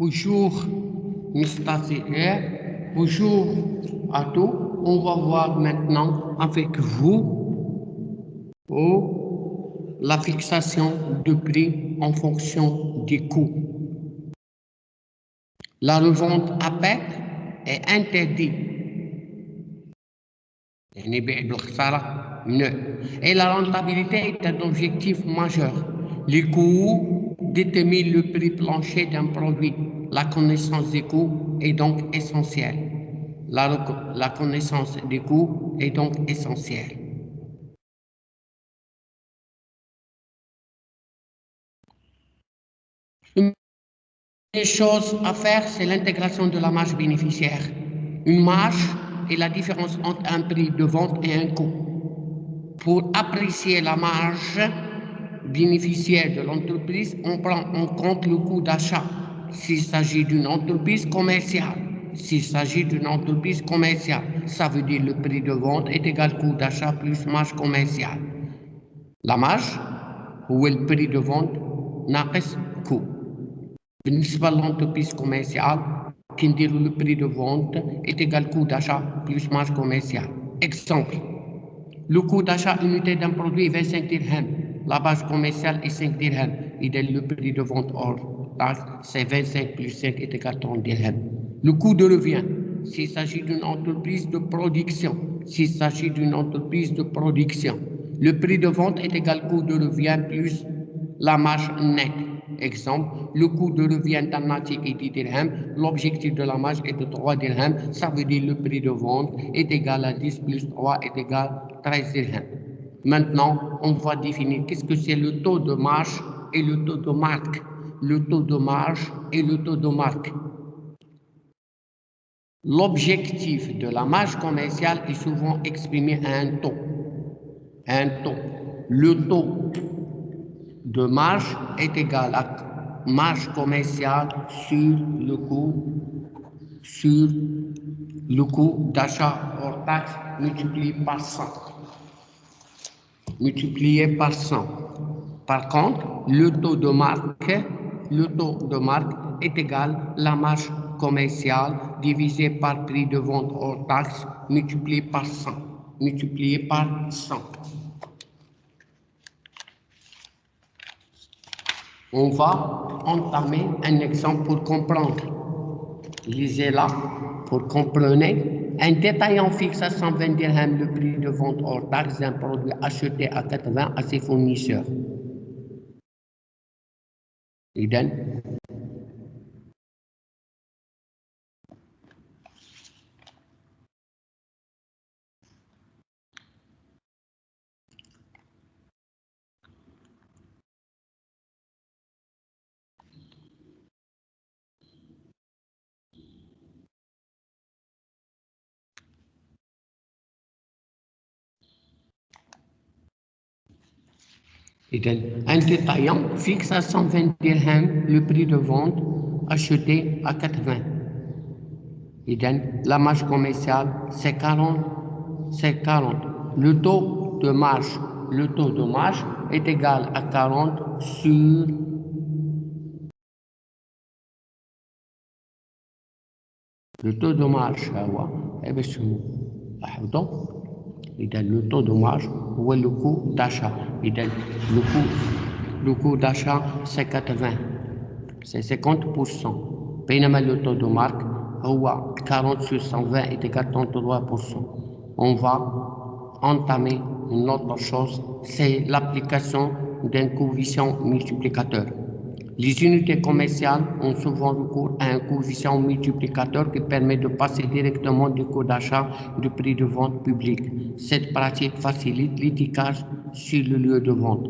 Bonjour, Mr. CR. Bonjour à tous. On va voir maintenant avec vous la fixation de prix en fonction des coûts. La revente à perte est interdite. Et la rentabilité est un objectif majeur. Les coûts déterminent le prix plancher d'un produit. La connaissance des coûts est donc essentielle. La connaissance des coûts est donc essentielle. Une des choses à faire, c'est l'intégration de la marge bénéficiaire. Une marge est la différence entre un prix de vente et un coût. Pour apprécier la marge bénéficiaire de l'entreprise, on prend en compte le coût d'achat s'il s'agit d'une entreprise commerciale. S'il s'agit d'une entreprise commerciale, ça veut dire le prix de vente est égal coût d'achat plus marge commerciale. La marge, ou le prix de vente, ناقص coût. بالنسبة l'entreprise commerciale, qui dit le prix de vente est égal coût d'achat plus marge commerciale. Exemple. Le coût d'achat unité d'un produit est 25 dirhams. La base commerciale est 5 dirhams. Et le prix de vente hors taxe, c'est 25 plus 5 est égal à 30 dirhams. Le coût de revient, s'il s'agit d'une entreprise de production. S'il s'agit d'une entreprise de production. Le prix de vente est égal au coût de revient plus la marge nette. Exemple, le coût de revient d'un article est 10 dirhams, l'objectif de la marge est de 3 dirhams, ça veut dire le prix de vente est égal à 10 plus 3 est égal à 13 dirhams. Maintenant, on va définir qu'est-ce que c'est le taux de marge et le taux de marque. Le taux de marge et le taux de marque. L'objectif de la marge commerciale est souvent exprimé à un taux. Un taux. Le taux de marge est égal à marge commerciale sur le coût d'achat hors taxe multiplié par 100. Multiplié par 100. Par contre, le taux de marque est égal à la marge commerciale divisé par prix de vente hors taxe multiplié par 100. Multiplié par 100. On va entamer un exemple pour comprendre. Lisez là pour comprendre. Un détaillant fixe à 120 dirhams le prix de vente hors taxe d'un produit acheté à 80 à ses fournisseurs. Idem. Un détaillant fixe à 120 dirhams le prix de vente acheté à 80. La marge commerciale, c'est 40. Le taux de marge est égal à 40 sur le taux de marge. Le taux de marge ou le coût d'achat. Le coût d'achat, c'est 80. C'est 50%. Payement le taux de marque, 40 sur 120 est égal à 33%. On va entamer une autre chose, c'est l'application d'un coefficient multiplicateur. Les unités commerciales ont souvent recours à un coefficient multiplicateur qui permet de passer directement du coût d'achat du prix de vente public. Cette pratique facilite l'étiquetage sur le lieu de vente.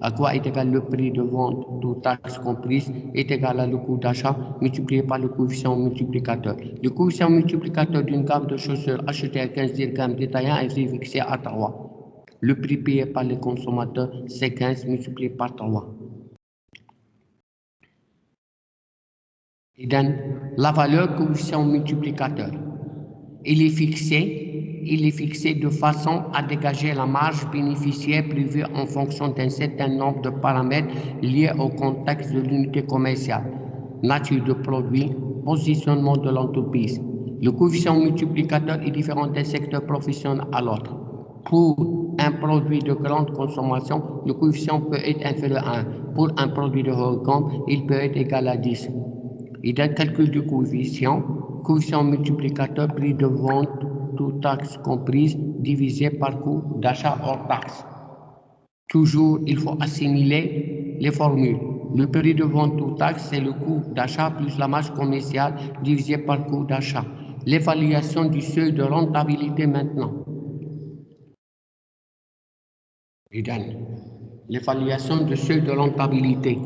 À quoi est égal le prix de vente, toute taxe comprise, est égal à le coût d'achat multiplié par le coefficient multiplicateur. Le coefficient multiplicateur d'une gamme de chaussures achetées à 15 dirhams détaillant est fixé à 3. Le prix payé par les consommateurs, c'est 15 multiplié par 3. Et donc, la valeur coefficient multiplicateur, il est fixé de façon à dégager la marge bénéficiaire prévue en fonction d'un certain nombre de paramètres liés au contexte de l'unité commerciale. nature de produit, positionnement de l'entreprise. Le coefficient multiplicateur est différent d'un secteur professionnel à l'autre. Pour un produit de grande consommation, le coefficient peut être inférieur à 1. Pour un produit de haute gamme, il peut être égal à 10. Et dans le calcul du coefficient multiplicateur, prix de vente, toute taxe comprise, divisé par coût d'achat hors taxe. Toujours, il faut assimiler les formules. Le prix de vente toute taxe, c'est le coût d'achat plus la marge commerciale divisé par coût d'achat. L'évaluation du seuil de rentabilité maintenant. L'évaluation du seuil de rentabilité.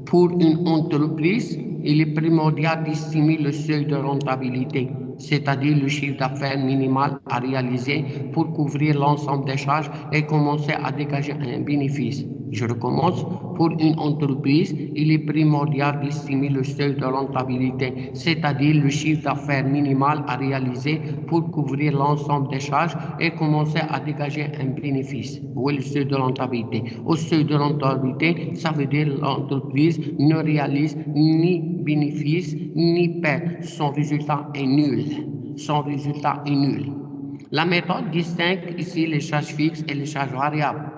Pour une entreprise, il est primordial d'estimer le seuil de rentabilité, c'est-à-dire le chiffre d'affaires minimal à réaliser pour couvrir l'ensemble des charges et commencer à dégager un bénéfice. Je recommence. Pour une entreprise, il est primordial d'estimer le seuil de rentabilité, c'est-à-dire le chiffre d'affaires minimal à réaliser pour couvrir l'ensemble des charges et commencer à dégager un bénéfice. Où est le seuil de rentabilité? Au seuil de rentabilité, ça veut dire l'entreprise ne réalise ni bénéfice ni perte. Son résultat est nul. Son résultat est nul. La méthode distingue ici les charges fixes et les charges variables.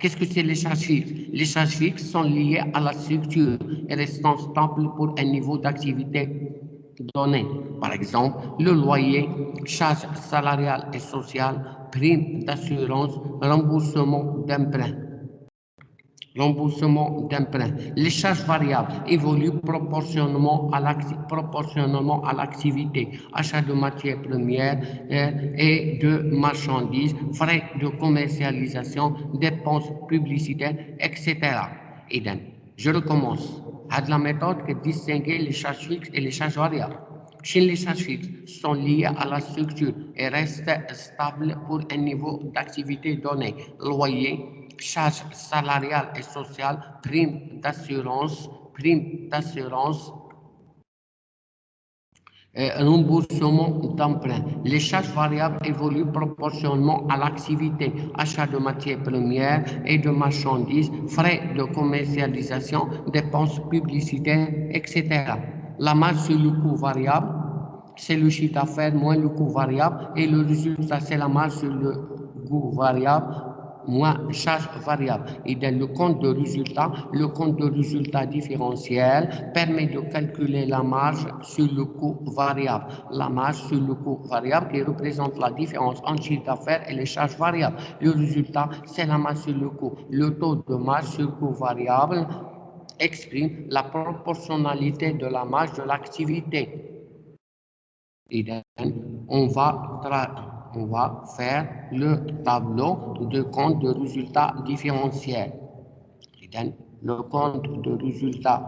Qu'est-ce que c'est les charges fixes? Les charges fixes sont liées à la structure et restent stables pour un niveau d'activité donné. Par exemple, le loyer, charges salariales et sociales, prime d'assurance, remboursement d'emprunt. Les charges variables évoluent proportionnellement à l'activité, achat de matières premières et de marchandises, frais de commercialisation, dépenses publicitaires, etc. Je recommence. À la méthode qui distingue les charges fixes et les charges variables. Chez les charges fixes sont liées à la structure et restent stables pour un niveau d'activité donné. Loyer, charges salariales et sociales, prime d'assurance, remboursement d'emprunt. Les charges variables évoluent proportionnellement à l'activité, achat de matières premières et de marchandises, frais de commercialisation, dépenses publicitaires, etc. La marge sur le coût variable, c'est le chiffre d'affaires moins le coût variable et le résultat, c'est la marge sur le coût variable moins charge variable. Et dans le compte de résultat différentiel permet de calculer la marge sur le coût variable. La marge sur le coût variable qui représente la différence entre chiffre d'affaires et les charges variables. Le résultat, c'est la marge sur le coût. Le taux de marge sur le coût variable exprime la proportionnalité de la marge de l'activité. Et on va faire le tableau de compte de résultat différentiel. Le compte de résultat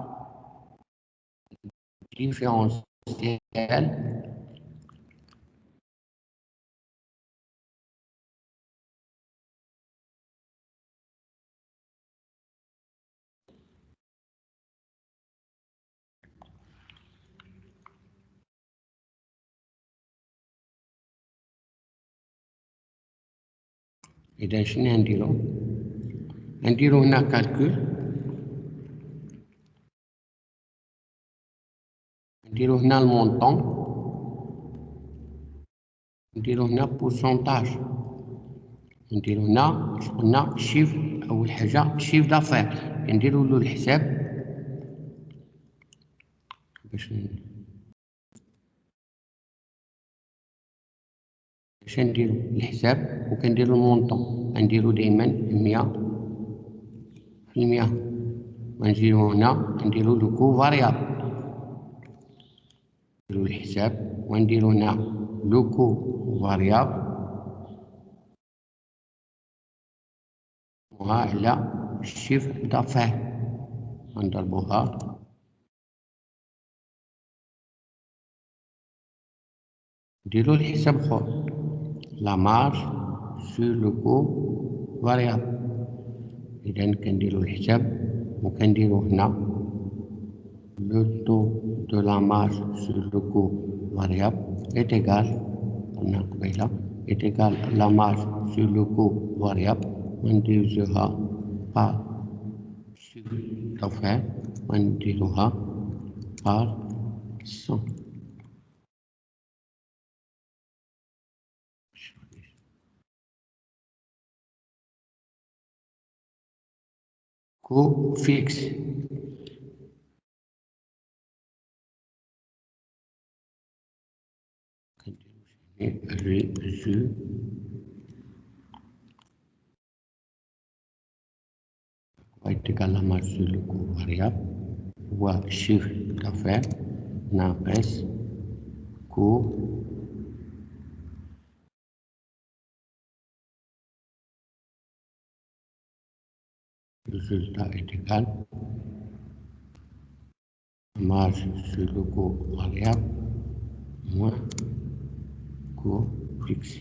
différentiel إذا شنو نديرو؟ نديرو هنا كالكول، نديرو هنا المونطون، نديرو هنا بورسونتاج، نديرو هنا قلنا شيف. أول حاجة شيف دافير نديرو له الحساب باش نديرو الحساب وكنديرو المونطون. نديرو دايما 100%. ونجيو هنا نديرو لو كو فاريابل، نديرو الحساب ونديرو هنا لو كو فاريابل على الشيف دافير ونضربوها. نديرو الحساب خور la marge sur le coût variable. إذا كنديرو الحساب وكنديرو هنا le taux de la marge sur le coût variable est égal، قلنا قبيلة est égal la marge sur le coût variable ونديروها par chiffre d'affaires ونديروها par 100. Coût fixe. Résultat est égal à masse sur le coût variable, fois chiffre d'affaires, NAPES, coût résultat est égal à marge sur le coût variable moins coût fixe.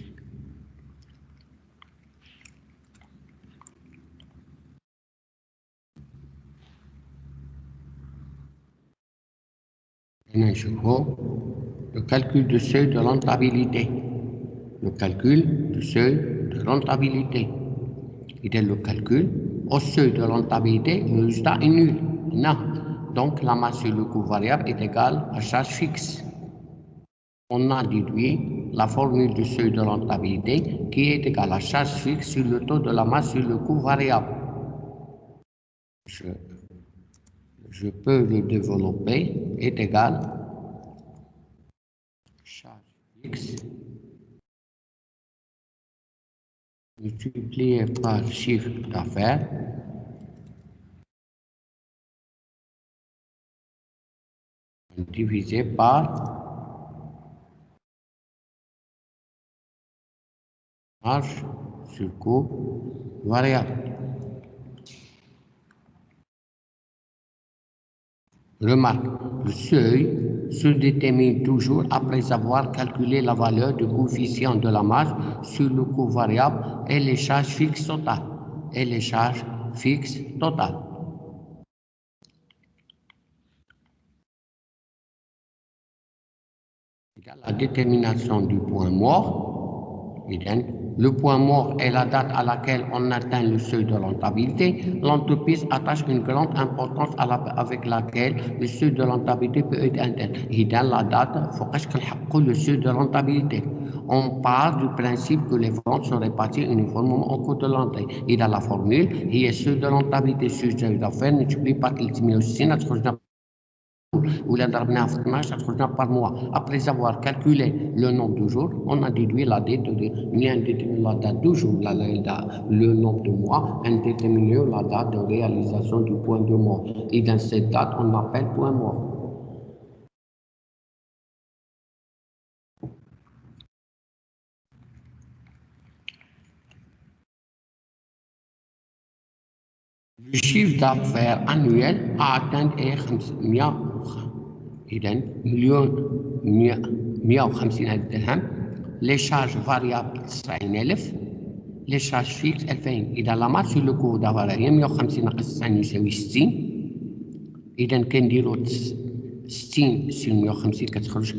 Le calcul du seuil de rentabilité. Le calcul du seuil de rentabilité. Il est le calcul au seuil de rentabilité, le résultat est nul. Non. Donc la masse sur le coût variable est égale à charge fixe. On a déduit la formule du seuil de rentabilité qui est égale à charge fixe sur le taux de la masse sur le coût variable. Je peux le développer, est égal à charge fixe multiplié par chiffre d'affaires divisé par marge sur coût variable. Remarque, le seuil se détermine toujours après avoir calculé la valeur du coefficient de la marge sur le coût variable et les charges fixes totales. La détermination du point mort. Le point mort est la date à laquelle on atteint le seuil de rentabilité. L'entreprise attache une grande importance avec laquelle le seuil de rentabilité peut être atteint. Et dans la date, il faut le seuil de rentabilité. On part du principe que les ventes sont réparties uniformément au cours de l'entrée. Et dans la formule, il y a seuil de rentabilité sur le seuil d'affaires multiplié par ou la dernière par mois. Après avoir calculé le nombre de jours, on a déduit la date la date du jour, le nombre de mois, indéterminé la date de réalisation du point de mort. Et dans cette date, on appelle point mort. Le chiffre d'affaires annuel a atteint 150,000 درهم. Les charges variables 90,000. les charges fixes 2000. إذا la masse sur le coût d'affaires هي 150 ناقص 90 يساوي 60. إذا كنديرو 60 sur 150 كتخرج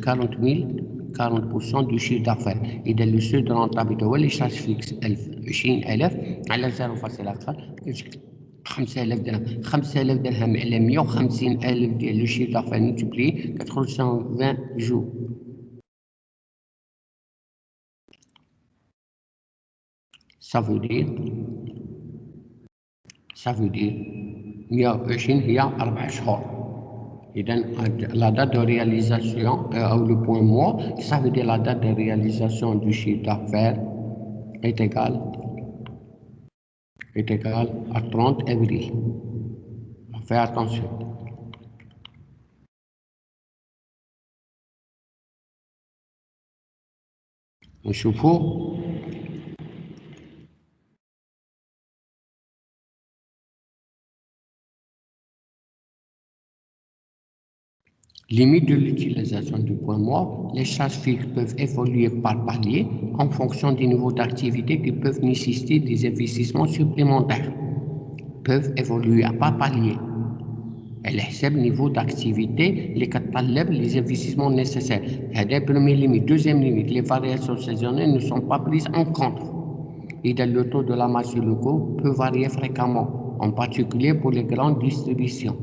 40% du chiffre d'affaires. إذا le seuil de rentabilité هو les charges fixes 20,000 على 0,4 5000 درهم. 5000 درهم على 150,000 ديال لو شيف دافير ملتبلي كتخرج 120 جوج. Ça veut dire 120 هي 4 شهور. إذا la date de réalisation ou le point mort, ça veut dire la date de réalisation du chiffre d'affaires est égale à 30 avril. Fais attention. نشوفوا limite de l'utilisation du point mort. Les charges fixes peuvent évoluer par palier en fonction des niveaux d'activité qui peuvent nécessiter des investissements supplémentaires. Peuvent évoluer par palier. Elle حسب niveau d'activité les les investissements nécessaires. La première limite. Deuxième limite, les variations saisonnières ne sont pas prises en compte. Et le taux de la masse sur le coût peut varier fréquemment, en particulier pour les grandes distributions.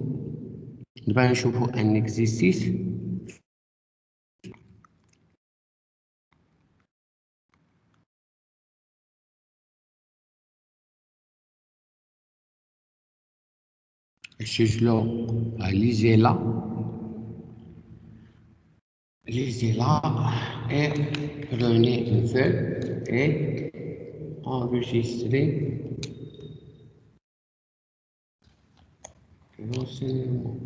دابا نشوفوا ان اكزيستيس نسجلو lisez-la et prenez une feuille et enregistrez l'enseignement.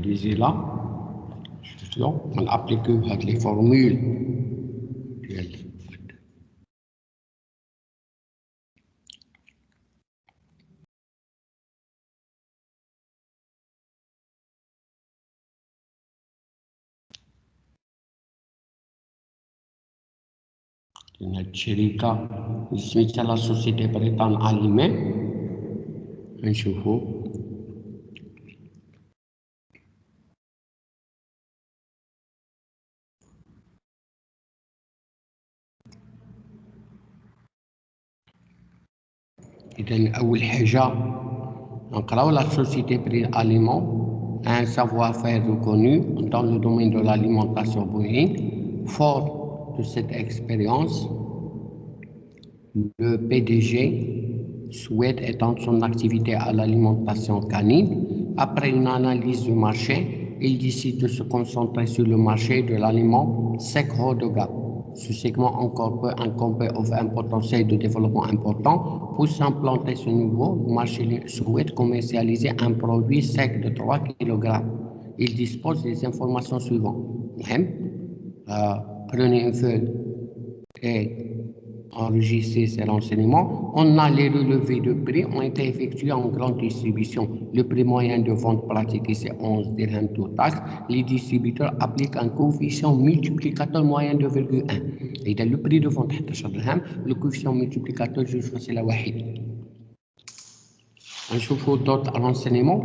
Lisez-la. On applique avec les formules. الشركة سميتها لا سوسيتي بريطان أليمان. نشوفو إذا أول حاجة نقراو لا سوسيتي بري أليمان un savoir-faire reconnu dans le domaine de l'alimentation bovine. Fort de cette expérience, le PDG souhaite étendre son activité à l'alimentation canine. Après une analyse du marché, il décide de se concentrer sur le marché de l'aliment sec haut de gamme. Ce segment encore peut incomber offre un potentiel de développement important. Pour s'implanter ce nouveau marché souhaite commercialiser un produit sec de 3 kg. Il dispose des informations suivantes. Prenez une feuille et enregistrer ces renseignements. On a les relevés de prix ont été effectués en grande distribution. Le prix moyen de vente pratiqué, c'est 11 dirhams tout taxe. Les distributeurs appliquent un coefficient multiplicateur moyen de 2,1. Et dans le prix de vente 11 dirhams, le coefficient multiplicateur juge facile à 1. نشوفوا d'autres renseignements.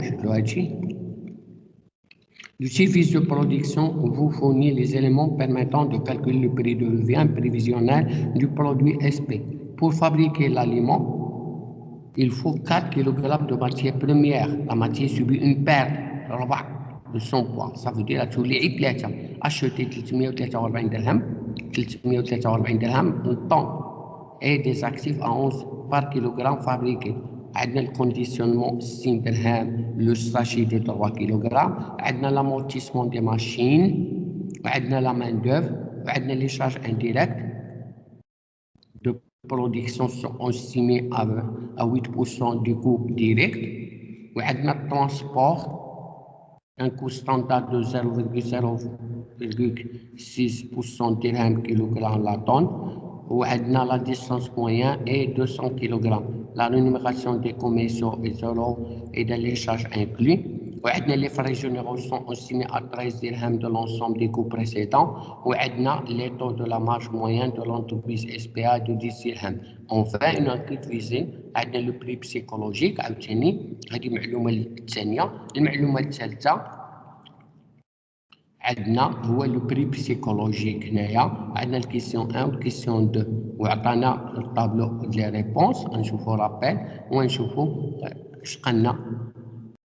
Le service de production vous fournit les éléments permettant de calculer le prix de revient prévisionnel du produit SP. Pour fabriquer l'aliment, il faut 4 kg de matière première. La matière subit une perte de son poids. Ça veut dire que les éplétiens acheter 343 dirhams en temps et des actifs à 11 par kilogramme fabriqués. عندنا الكونديسيونمون 6 درهم لو ساشي دو 3 كيلوغرام عندنا لامورتيسمون دي ماشين وعندنا لا مان دوف وعندنا لي شارج انديريكت دو برودكسيون سون استيمي à 8% du coût direct وعندنا الترانسبور un coût standard de 0,6% dirham kilogramme la tonne وعندنا la distance moyenne est 200 kg. La rémunération des commerciaux est 0 et dans les charges inclus. وعندنا les frais généraux sont estimés à 13 dirhams de l'ensemble des coûts précédents. وعندنا les taux de la marge moyenne de l'entreprise SPA de 10 dirhams. Enfin, une enquête visée عندنا le prix psychologique عاوتاني هذه المعلومة الثانية. المعلومة الثالثة عندنا هو لو بري بسيكولوجيك. هنايا عندنا الكيسيون 1 والكيسيون 2 وعطانا الطابلو ديال لي ريبونس. غنشوفو رابيل ونشوفو اش قلنا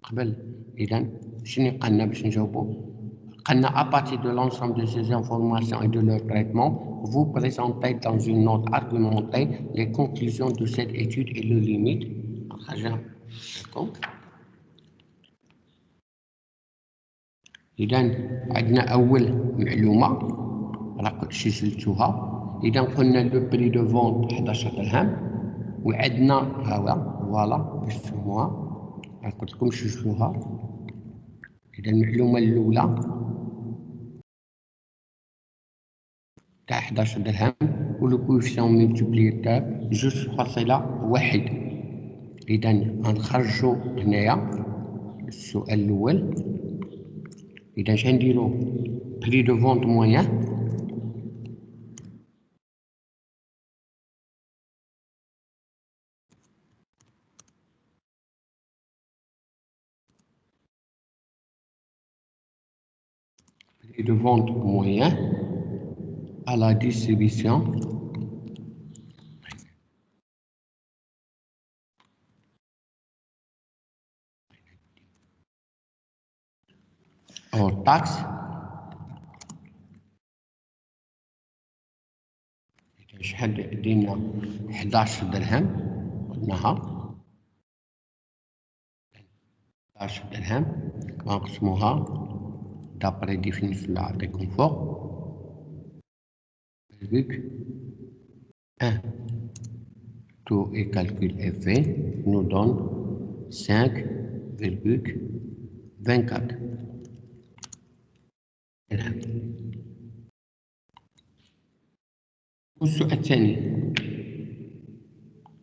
قبل. اذا شنو قلنا باش نجاوبو؟ قلنا à partir de l'ensemble de ces informations et de leur traitement, vous présentez dans une note argumentée les conclusions de cette étude et leurs limites. D'accord. إذا عندنا أول معلومة راك سجلتوها. إذا قلنا لو بري دو فونت 11 درهم وعندنا هاو فوالا باش تفهموها راك قلت لكم سجلوها. إذا المعلومة الأولى تاع 11 درهم ولو كوفيسيون ملتيبليتور 2.1. إذا غنخرجو هنايا السؤال الأول. إذا اش غنديرو بري دو فونت مويان prix de vente moyen à la distribution hors taxe. شحال دينا 11 درهم قلناها 11 درهم غنقسموها دابري ديفينيسيون اللي عطيكم فوق virgule 1. Tout et calcul est fait, nous donne 5,24 درهم. والسؤال الثاني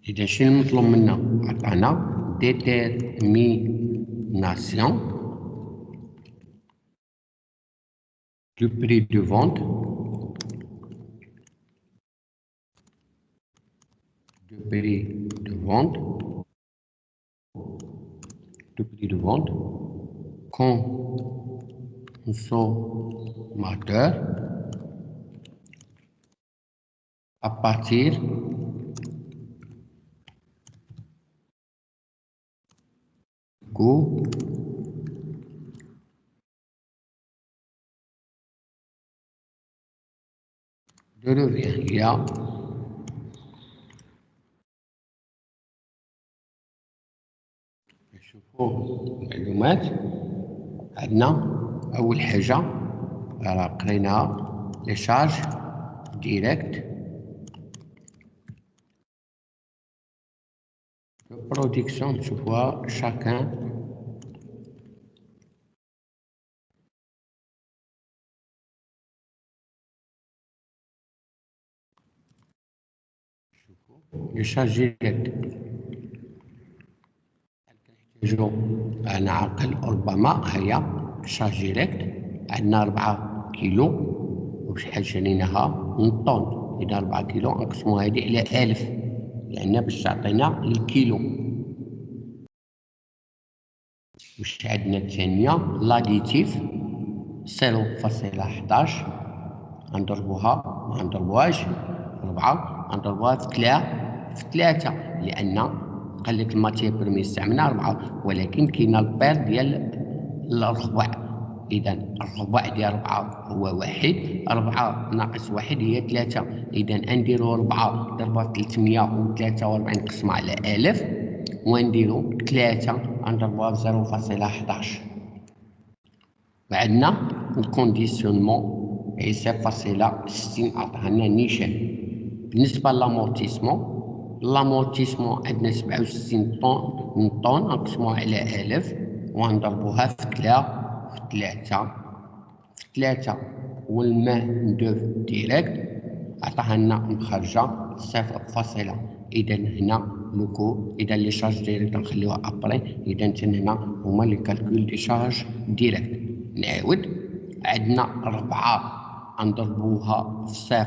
إذا شنو المطلوب منا؟ عطانا détermination du prix de vente consommateur à partir coût de revient. Il y a نشوفوا المعلومات. عندنا أول حاجة راه قريناها لي شارج ديريكت de production. نشوفوها chacun les charges directes نحتاجو نعقل ربما هي شارج ديريكت. عندنا 4 كيلو وشحال شريناها من طون. إذا 4 كيلو نقسمو هادي على 1000 لأن باش تعطينا الكيلو. واش عندنا الثانية لاديتيف 0.11 غنضربوها ما نضربوهاش 4 غنضربوها في 3 لأن قالك الماتير بريمي استعملنا 4 ولكن كاينة البير ديال الربع. إذا الربع ديال 4 هو 1 4 ناقص 1 هي 3. إذا نديرو 4 ضربة 343 نقسمها على 1000 ونديرو 3 نضربوها في 0.11. وعندنا الكونديسيونمون هي 0.60 عطاها نيشان. بالنسبة لامورتيسمون عندنا 67 طون نقسموها على 1000 ونضربوها في 3 والمان دوف ديريكت عطاها لنا مخرجة 0. إذا هنا لوكو إذا لي شارج ديريكت نخليوها أبري. إذا هنا هما لي كالكول دي شارج ديريكت. نعاود عندنا 4 نضربوها في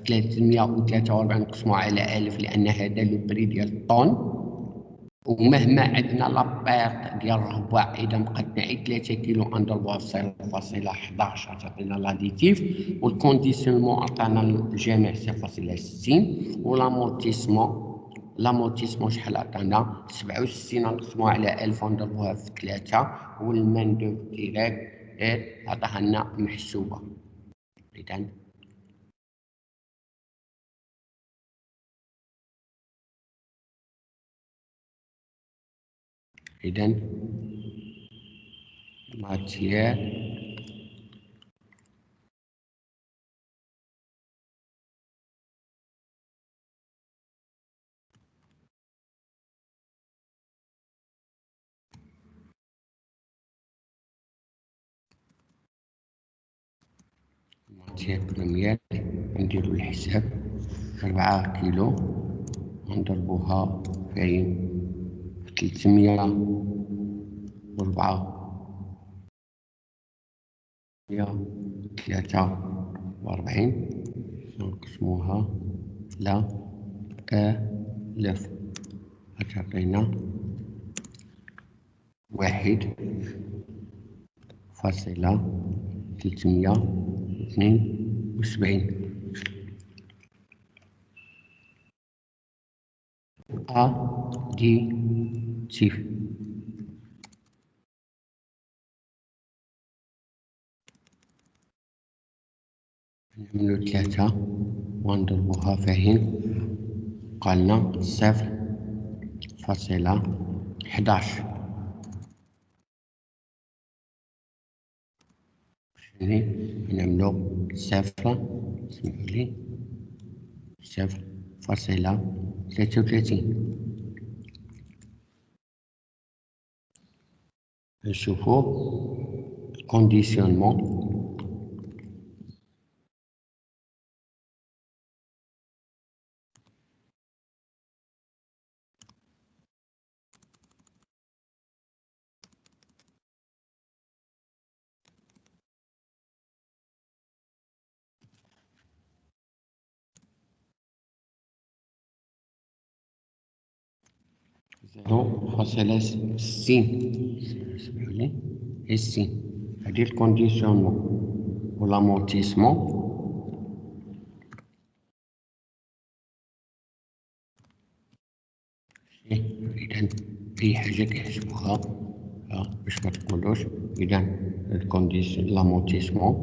343 نقسموها على 1000 لأن هذا لو بري ديال الطون. ومهما عندنا لابيرت ديال الربع إذا بقاتنا غير 3 كيلو نضربوها في 0.11 تعطينا لاديتيف. والكونديسيونمون عطانا الجامع 0.60 لامورتيسمون شحال عطانا 67 نقسموها على 1000 ونضربوها في 3 والمان دوف ديريكت عطاها لنا محسوبة. إذا matière ماتيير بروميير نديرو الحساب 4 كيلو ونضربوها في 343 نقسموها على آلاف غتعطينا 1,372 additif. نعملو 3 ونضربوها فين قالنا 0,11 يعني نعملو 0,33 نشوفو الكونديسيونمون فاصلة 60 سمحولي هي 60 هادي الكونديسيونمون و لامورتيسمون إذا أي حاجة كيحسبوها باش متقولوش إذا الكونديسيون لامورتيسمون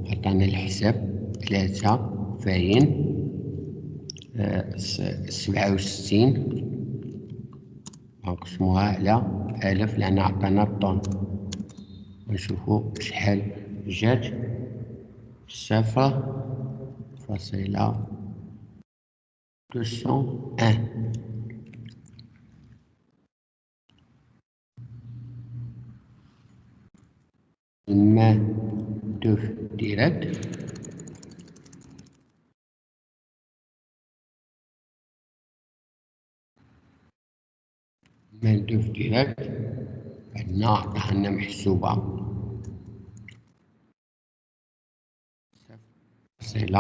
عطانا الحساب 3,67 نقسموها على 1000 لأن عطانا الطن ونشوفو شحال جات 0,201 main d'œuvre directe عندنا عطانا محسوبة 0,54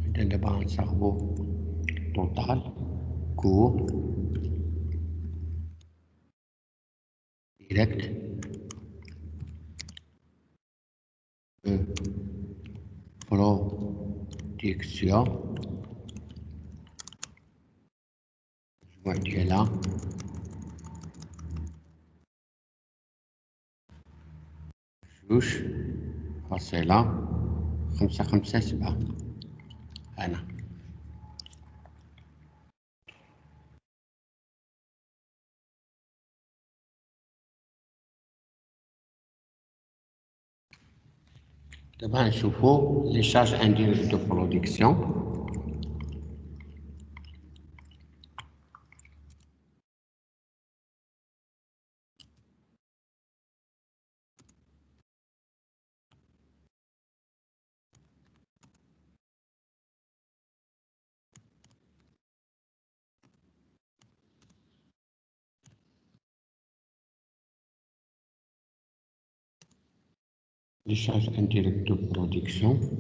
إذا دابا غنصاوبو توتال كور ديريكت برودكسيون المجموع ديالها 2,557 هنا دابا نشوفو لي شارج انديريكت دو برودكسيون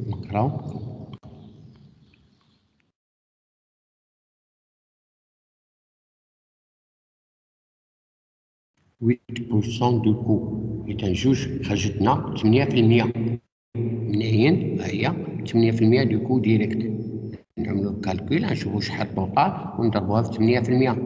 نقراو 8% دو كو إذا جوج خرجتنا 8% منين هي 8% دو كو ديريكت نعملو الكالكول نشوفو شحال طوطال ونضربوها في 8%.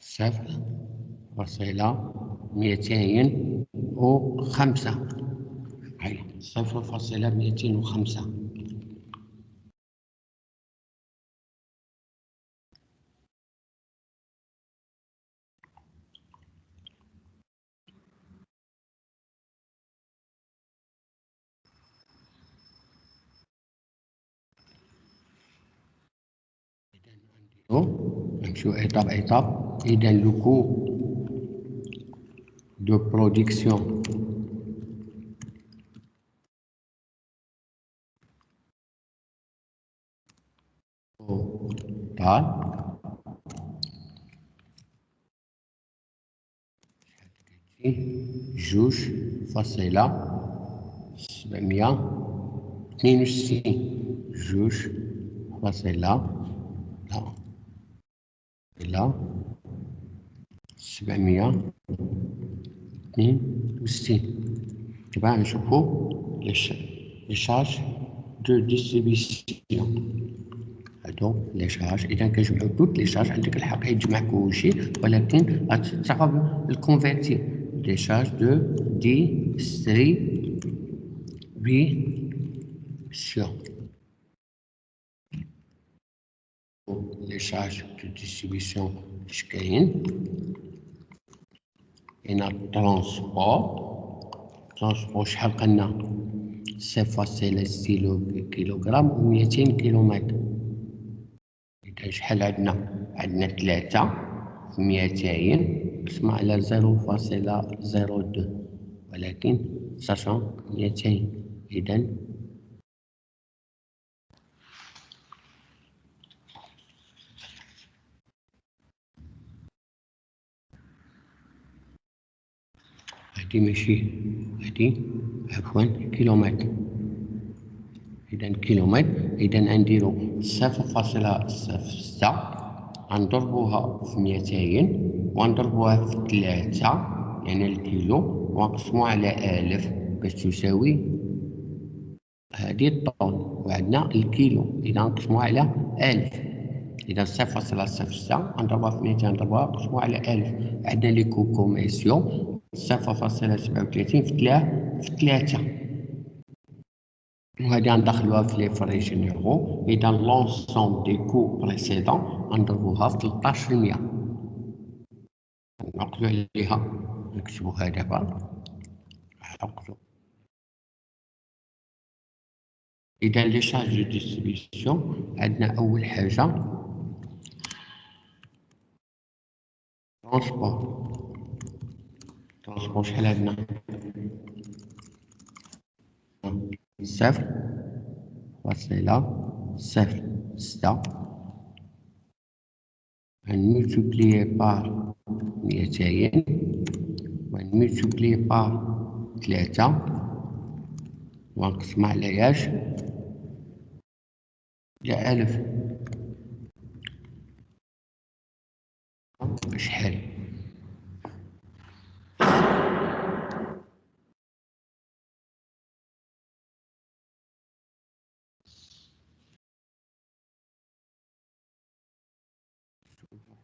0.205. هاي 0.205. نمشيو étape étape. إذا le coût de production total جوج فاصلة 762. جوج فاصلة إلى 762. دابا نشوفو لي شارج دو ديستريبيسيون. هادو لي شارج. إذا كنجمعو توت لي شارج عندك الحق يتجمع كلشي، ولكن غتعرف الكونفيرتي لي شارج دو ديستريبيسيون. لي شارج دو ديستريبيسيون اش كاين؟ كاين ترونسبور شحال قلنا 7.6 كيلوغرام و 200 كيلومتر. إذا شحال عندنا 3 في 200 قسمة على 0.02، ولكن ساشون 200. إذا هادي ماشي هادي، عفوا كيلومتر. إذا كيلومتر. إذا نديرو 0.06 غنضربوها في 200 ونضربوها في 3 يعني الكيلو ونقسمو على 1000 باش تساوي هادي الطن، وعندنا الكيلو. إذا نقسموها على 1000. إذا 0.06 نضربوها في 200 نضربوها نقسموها على 1000. عندنا لي كو كوميسيون 0.37 في 3. وهادي غندخلوها في لي فري جينيرو. إذا لونسوم دي كو بريسيدون غنضربوها في 13%. نعقدو عليها، نكتبوها دابا. عقدو. إذا لي شارج دو ديستريبيسيون عندنا أول حاجة ترونسبور. شحال عندنا؟ 0.06 غنملتيبليي بار 200 ونملتيبليي بار 3 ونقسمها على ياش على 1000. شحال؟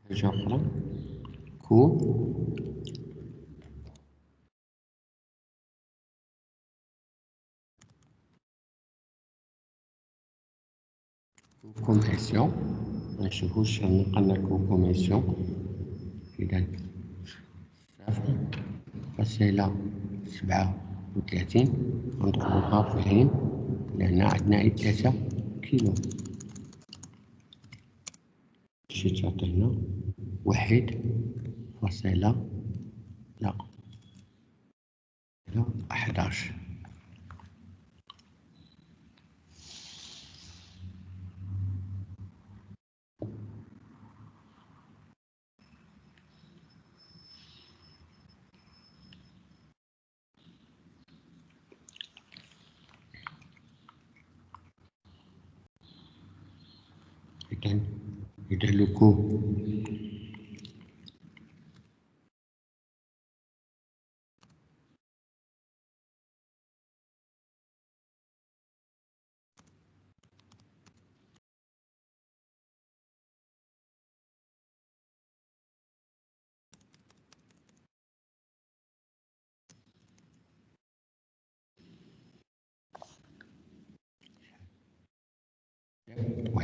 حاجة أخرى كو كومبريسيون. نشوفو شحال نلقى كومبريسيون. إذا 0.37 نضربوها في 20 لهنا عندنا 3 كيلو. شي تعطينا 1.11. إذا لو كو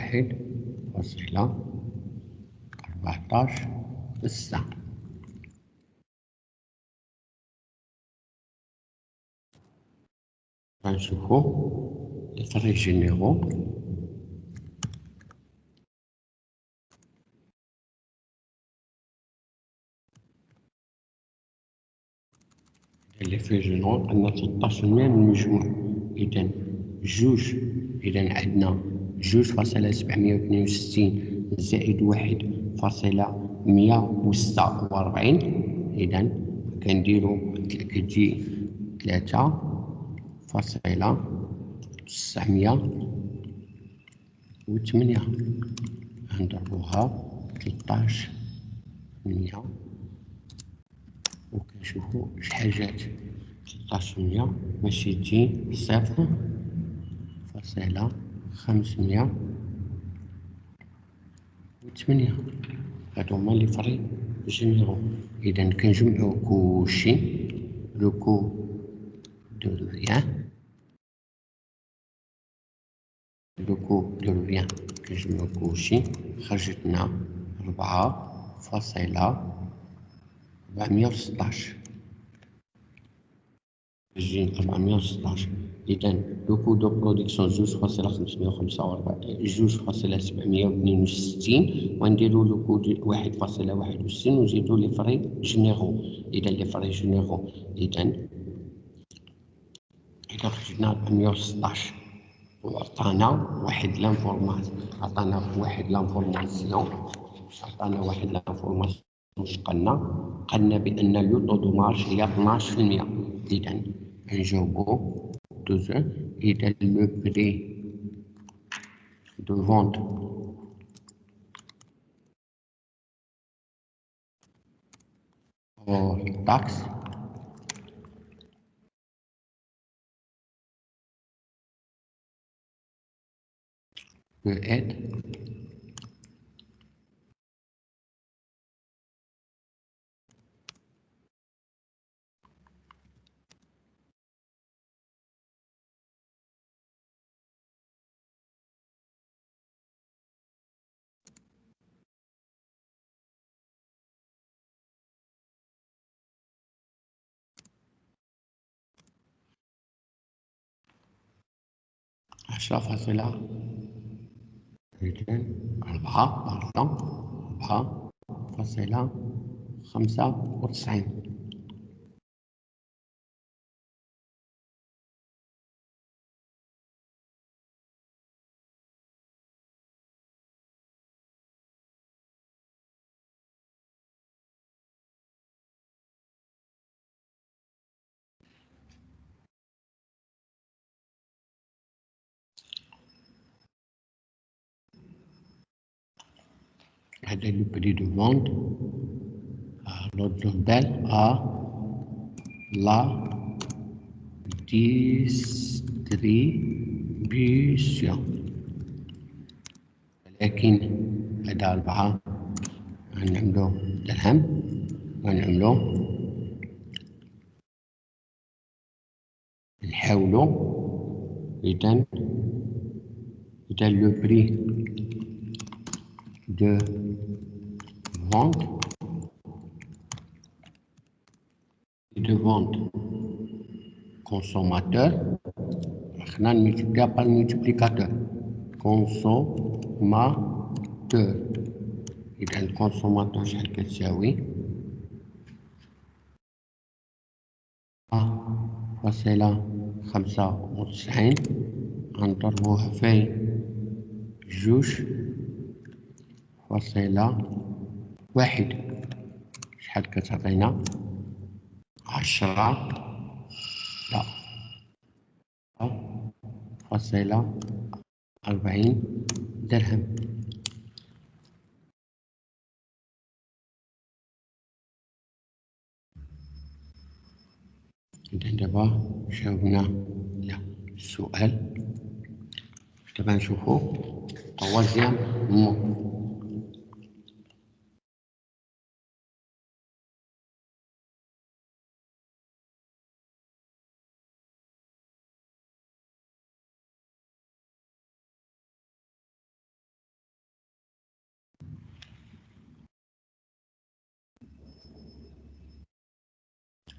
1.14. نشوفو لي فري جينيرو. لي فري جينيرو عندنا 13% من المجموع، إذا جوج، إذا عندنا 2.762 زائد 1.146، إذا كنديرو كتجي 3.908 نضربوها 13%، وكنشوفو شحال جات 13% ماشي تجي 0.508. هادو هما لي فري جينيرو. إذا كنجمعو كلشي، لو كو دو ريان، كنجمعو كلشي خرجت لنا 4.416. إذا لو كو دو برودكسيون 2.562 ونديرو لو كو 1.61 ونزيدو لي فري جينيرو. إذا لي فري جينيرو إذا خرجنا 416 وعطانا واحد لانفورماسيون قالنا بأن لو طو دو مارج هي 12%. إذا نجاوبو دوزو. إذا لو بري دو فونت hors taxe peut être عشرة فاصلة أربعة 4.95. هذا لو بري دو فونت global à la distribution، لكن هذا 4 غنعملو درهم غنعملو نحاولو. إذا لو بري دو فونت consommateur، خلينا نملتبليها بالملتبليكاتور consommateur. إذا الكونسوماتور شحال كتساوي 4.95 غنضربوها في 2.1 شحال كتعطينا 10 لا 40 درهم. إذا دابا جاوبنا على السؤال. دابا نشوفو طوازيام مو.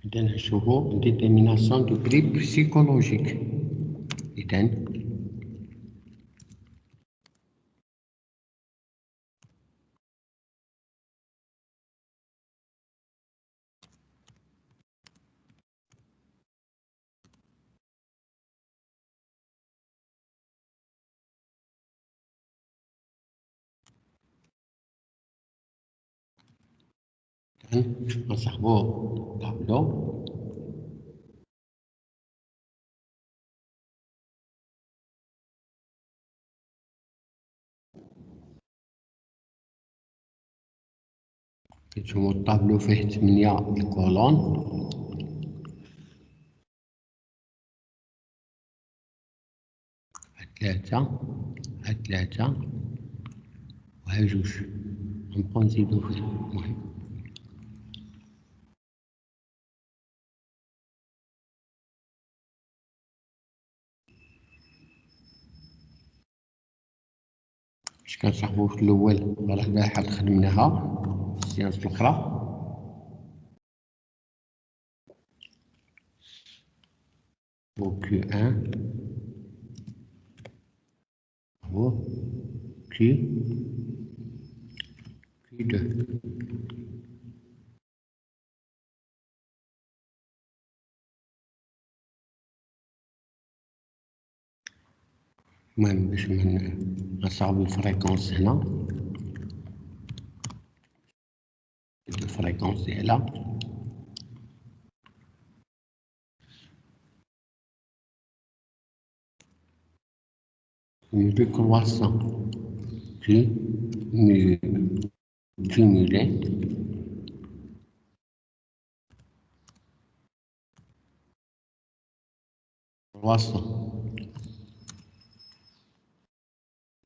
إذن نشوفو détermination du prix psychologique. إذن نصاحبو طابلو كتشوفو الطابلو فيه 8 الكولون، ها 3 وها 2 غنبقاو نزيدو فيه. المهم اش كنصاحبو في الأول راه البارحة خدمناها في السيانس الأخرى. هو Q1 هو Q2. المهم باش نصاوب الفريكونس هنا، الفريكونس ديالها mu décroissant cumulé croissant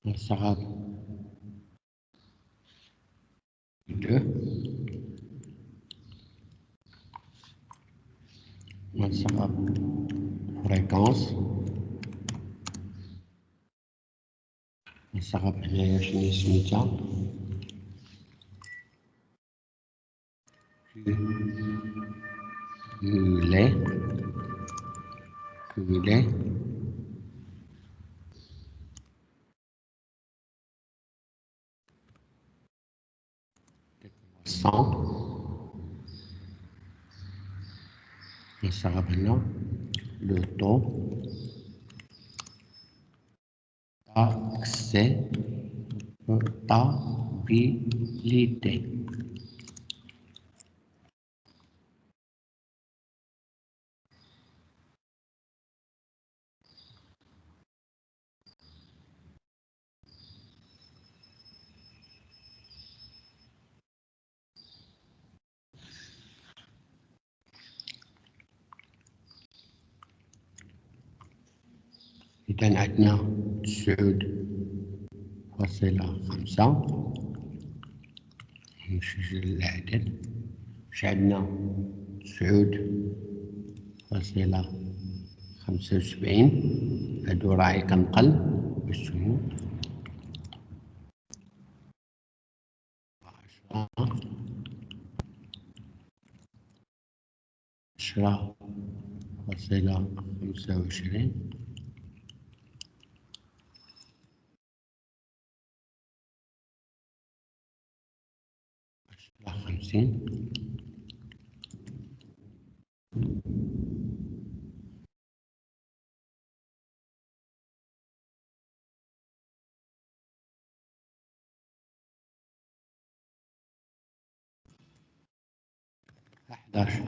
الصغاب 2 والصغاب فريكونس الصغاب هنايا شنو سميتها cumulé décroissant الصغاب هنا le taux d'acceptabilité. إذا عندنا 9.5 نسجل العدد، واش عندنا 9.75 هادو راهي كنقل باش تشوفو 10.25 50 11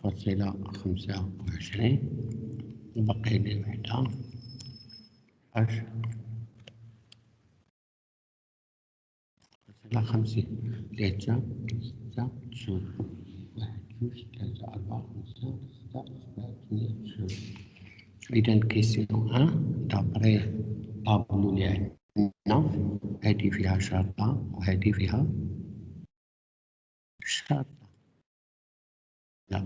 11.25 وبقي لي وحدة 11.50 3 6 9 1 2 3 4 5 6 7 8 9. إذا كيسيون 1 دابري طابلو اللي عندنا هادي فيها شرطة وهادي فيها شرطة. لا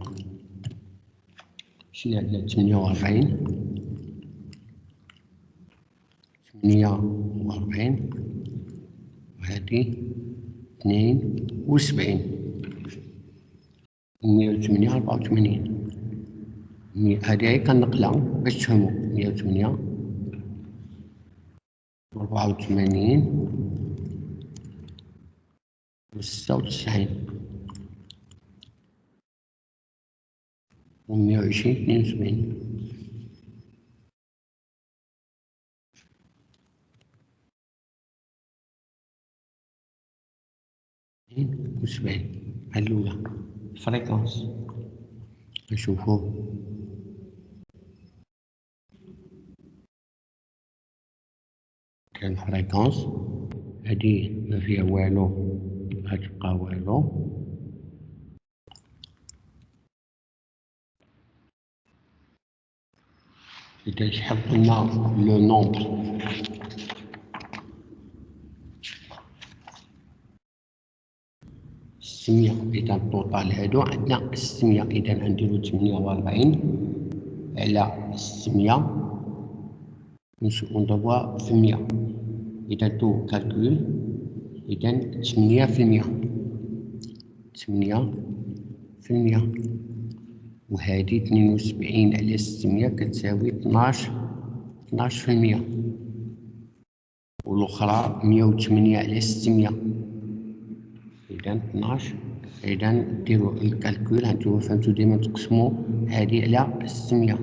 شنو عندنا 48 وهذه 72 108 84 هذه كنقلها باش تفهموا 108 84 96 و 120 72 72 هذه الأولى الفريكونس نشوفو كان الفريكونس هذه ما فيها والو غتبقى والو إذا شحال قلنا لو نومبر ستمية إذا الطوطال هادو عندنا 600 إذا غنديرو 48 على 600 ونضربوها في 100 إذا تو كالكول إذا 8% وهذه 72 على 600 كتساوي 12% والأخرى 108 على 600 إذا 12 إذا ديرو الكالكول هانتوما فهمتو ديما تقسمو هادي على 600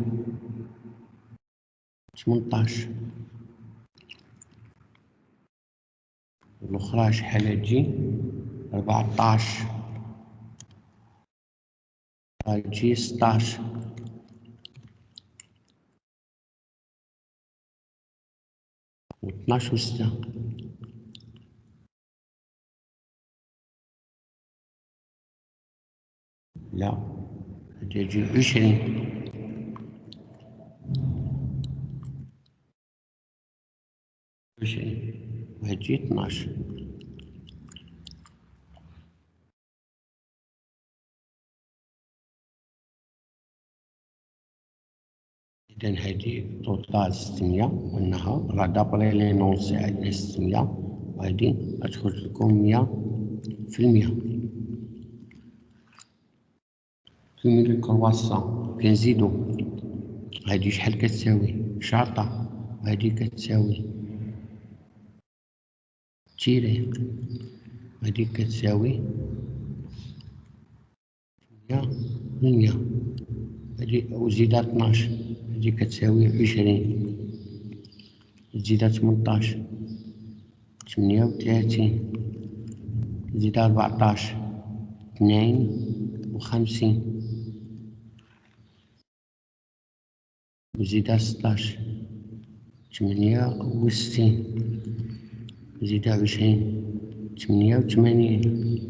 18 والأخرى شحال تجي 14 تجي 16 و 12 و 6 لا هادي تجي 20 وهتجي 12 إذا هادي توتال 600 وأنها راه دابري لي نونسي عندنا 600 وهادي غتخرج لكم 100%. كوميل كرواسون كنزيدو هادي شحال كتساوي شاطة وهادي كتساوي تيري هادي كتساوي 100% هادي وزيدها 12 هادي كتساوي 20 زيدها 18 38 زيدها 14 52 وزيدها 16 68 زيدها 20 88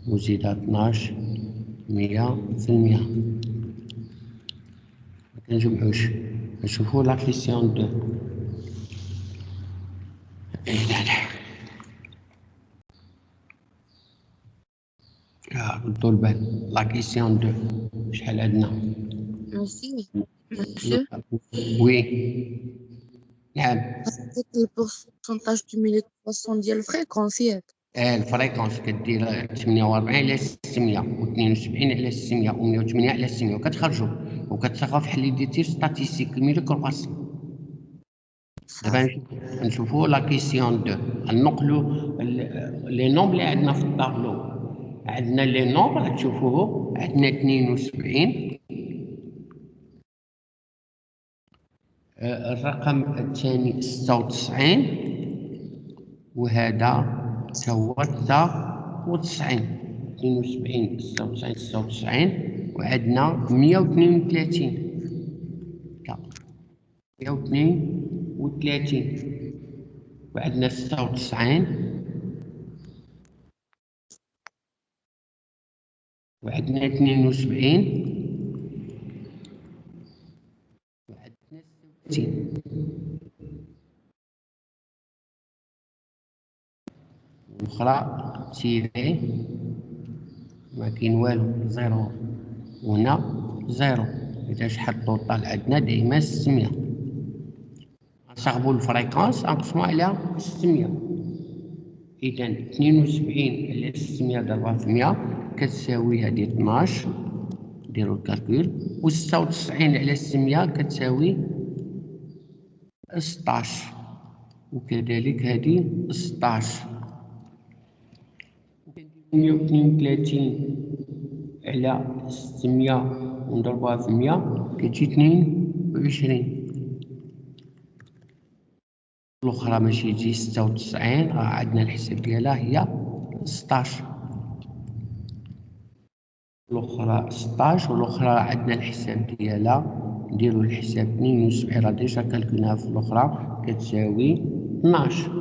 وزيدها 12 100%. مكنجمعوش نشوفو لا كيسيون دو ردو البال لا كيسيون دو شحال عندنا Merci, monsieur. وي نعم Avec le pourcentage du milieu de 70 الفريكونس ياك الفريكونس كدير 48 على 600 و72 على 600 و108 على 600 وكتخرجوا وكتصيغوا في حليديتي ستاتيستيك الميلو كرواسون. دابا نشوفوا لا كيسيون دو نقلوا لي نومبر اللي عندنا في الطابلو. عندنا لي نومبر تشوفوه عندنا 72 الرقم الثاني 96 وهذا هو 99 72 96 96 وعندنا 132 وعندنا 96 وعندنا 72 وعندنا 66 والأخرى تيري ما كاين والو زيرو وهنا زيرو إذا شحال الطوطال عندنا دايما 600. نصاغبو الفريكونس نقسمو على 600. إذا 72 على 600 ضربها في 100 كتساوي هادي 12. نديرو الكالكول. و 96 على 600 كتساوي 16. وكذلك هادي 16. 132 على 600 ونضربوها في 100 كتجي 22. الأخرى ماشي تجي 96 راه عندنا الحساب ديالها هي 16. الأخرى 16 والأخرى عندنا الحساب ديالها. نديرو الحساب 72 راه ديجا كالكولناها في الأخرى كتساوي 12.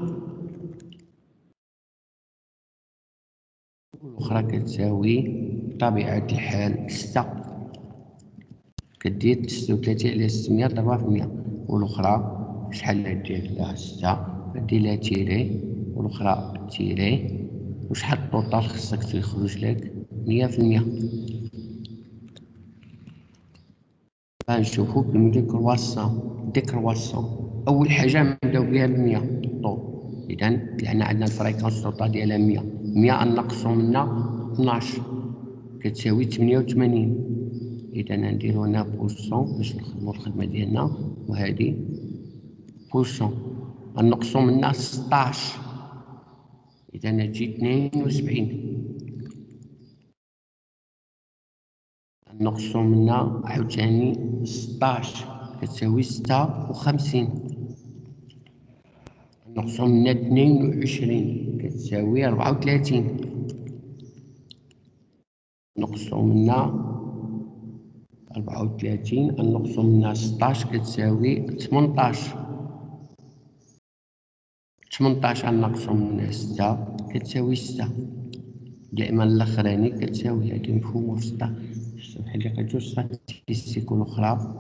والأخرى كتساوي بطبيعة الحال 6. كدير 36 على 600 ضربها في 100. والأخرى شحال دير لها 6 كدير لها تيري والأخرى تيري. وشحال الطوطال خصك تخرج لك 100%. غنشوفو كرواسون ديكرواسون. أول حاجة نبداو بها ب100 طو. إذا لأن عندنا الفريكونس توطال ديالها 100. 100 نقصو منها 12 كتساوي 88. إذا نديرو هنا بورسون باش نخدمو الخدمة ديالنا. وهادي بورسون نقصو منها 16. إذا تجي 72. نقصو منها عاوتاني 16 كتساوي 56. نقصو منها 22 كتساوي 34. نقصو منها 34 نقصو منها 16 كتساوي 18. 18 نقصو منها 6 كتساوي 6. دائما الاخراني كتساوي هادي مفهومه في 6. بحال اللي لقيتو ستاتيستيك الاخرى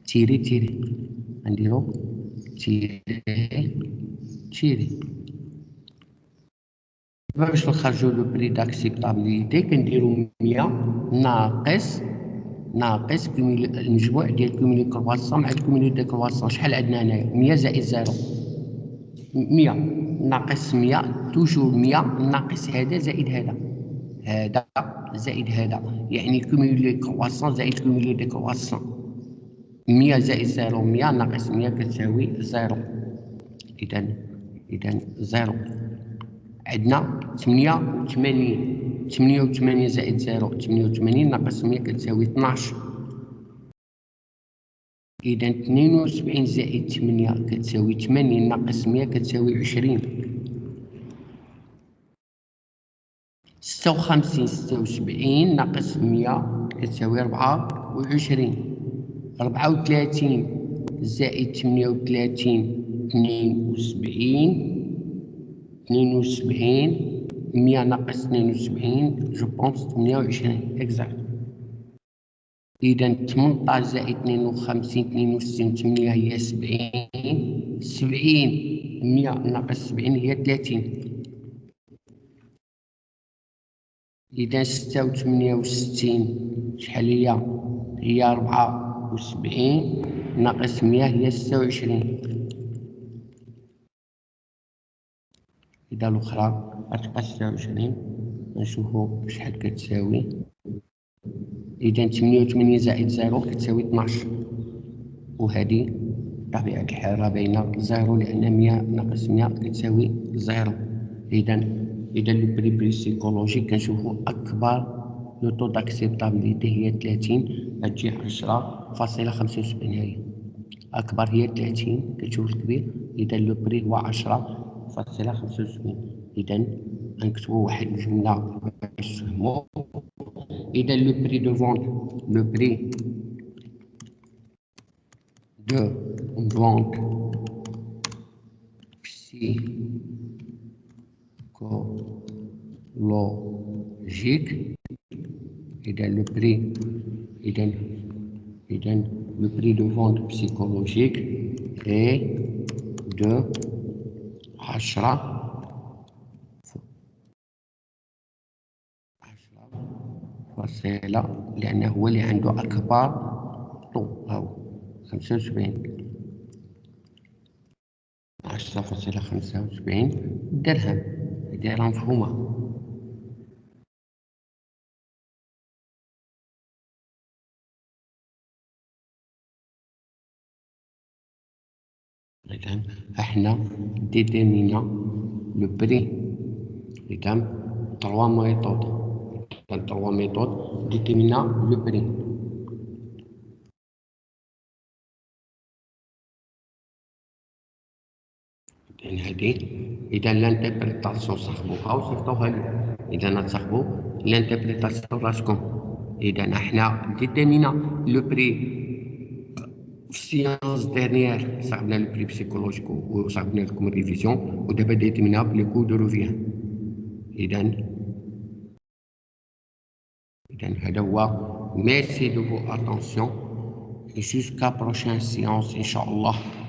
تيري تيري غنديرو تيري تيري. باش نخرجو لو بري داكسيبتابيليتي كنديرو 100 ناقص المجموع ديال كوميلي كرواسون مع الكوميلي ديكرواسون. شحال عندنا هنايا 100 زائد 0 100 ناقص 100 توجور 100 ناقص هذا زائد هذا زائد هذا يعني كوميلي كرواسون زائد كوميلي ديكرواسون. 100 زائد 0 100 ناقص 100 كتساوي 0. إذا 0. عندنا 88 زائد 0 88 ناقص 100 كتساوي 12. إذا 72 زائد 8 كتساوي 80 ناقص 100 كتساوي 20. 56 ناقص 100 كتساوي 24. 34 زائد 38 72 100 ناقص 72 جو بونس 28 اكزاكت. إذا 18 زائد 52 62 8 هي 70 100 ناقص 70 هي 30. إذا 6 و 68 شحال هي 74 ناقص 100 هي 26. إذا الأخرى غتبقى 26 نشوفو شحال كتساوي. إذا 88 زائد 0 كتساوي 12. وهذه بطبيعة الحال راه باينة 0 لأن 100 ناقص 100 كتساوي 0. إذا لو بري بسيكولوجي كنشوفو أكبر لو طو داكسيبتابيليتي هي 30 غتجي 10.75 هي أكبر هي 30 كتشوف الكبير. إذا لو بري هو 10.75. إذا غنكتبو واحد الجملة باش تفهمو. إذا لو بري دو فونت psychologique. إذا لو بري دو فونت psychologique est de 10 فاصلة لأنه هو اللي عنده أكبر حطوا هاو 75 10.75 درهم، هذه راه مفهومة. إذن احنا ديتيرمينا لو بري. إذن 3 ميثود، 3 ميثود ديتيرمينا لو بري. إذن هذه إذا لانتربريتاسيون صاحبوها وصيفطوها لي. إذا تصاحبوا لانتربريتاسيون راسكم. إذا احنا ديتيرمينا لو بري في السيونس ديرنيير، صاحبنا لو بري بسيكولوجيك وصاحبنا لكم الريفيزيون، ودابا ديتيرمينا لي كو دو روفيان. إذن هذا هو. ميرسي دو فو اتونسيون، et jusqu'à prochaine séance إن شاء الله.